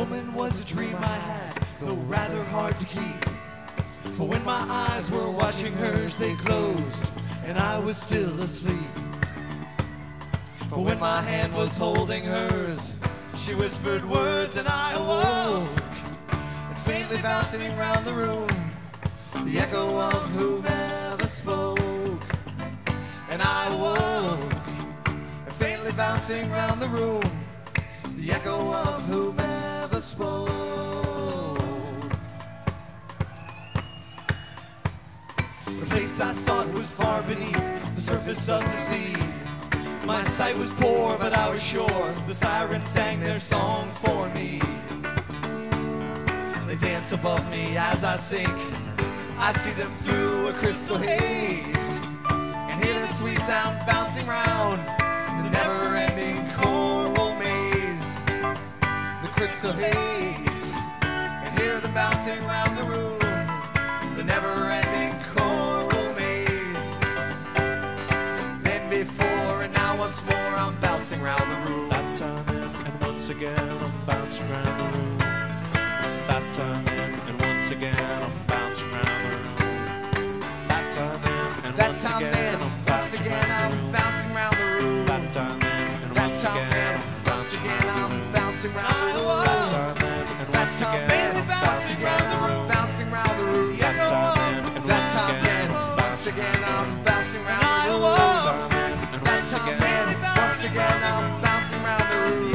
woman was a dream I had, though rather hard to keep. For when my eyes were watching hers, they closed, and I was still asleep. For when my hand was holding hers, she whispered words and I awoke. And faintly bouncing round the room, the echo of whomever spoke. And I awoke, and faintly bouncing round the room, the echo of whomever spoke. The place I sought was far beneath the surface of the sea. My sight was poor, but I was sure the sirens sang their song for me. They dance above me as I sink. I see them through a crystal haze, and hear the sweet sound bouncing round the never-ending choral maze. The crystal haze, and hear them bouncing round the room, the never-ending choral maze. Then before and now once more I'm bouncing round the room. That time in and once again I'm bouncing round the room. That time in and once again I'm bouncing round the room. That time in and once again I'm bouncing round the room. That time in and once again I'm bouncing round the room. That time in and once again I'm bouncing round the room. That time in and once again I'm bouncing round the room. That time in and once again I'm bouncing round the room. That time in and once again I'm bouncing round the room.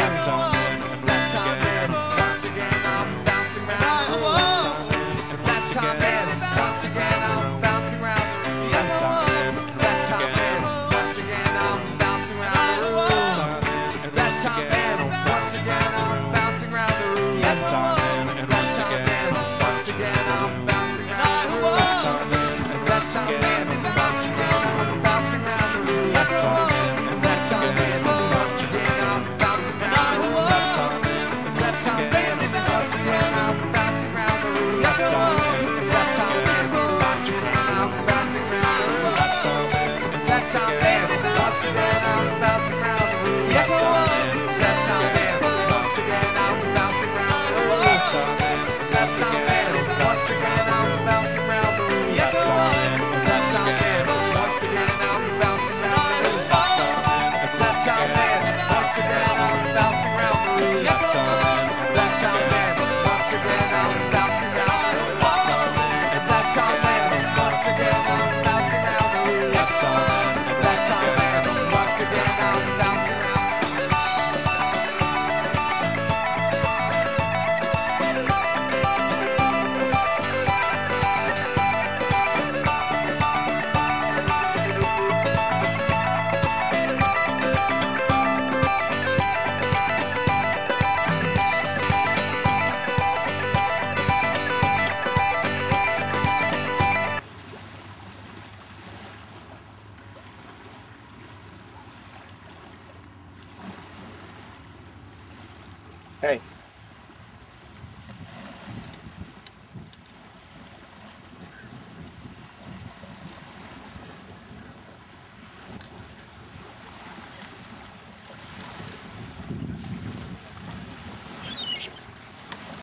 That time in and once again I'm bouncing round the room. That time in and once again I'm bouncing round the room. That time in and once again I'm bouncing round the room. That time in and once again I'm bouncing round the room. That time in and once again I'm bouncing round the room. That time in and once again I'm bouncing round the room. That time in and once again I'm bouncing round the room. That time in and once again I'm bouncing round the room. That time in and once again I'm bouncing round the room. That time in and once again I'm bouncing round the room. That time in and once again I'm bouncing round the room. That time in and once again I'm bouncing round the room. That time in and once again I'm bouncing round the room. That time in and once again I'm bouncing round the room. That time in and once again I'm bouncing round the room. That time in and once again I'm bouncing round the room. Hey,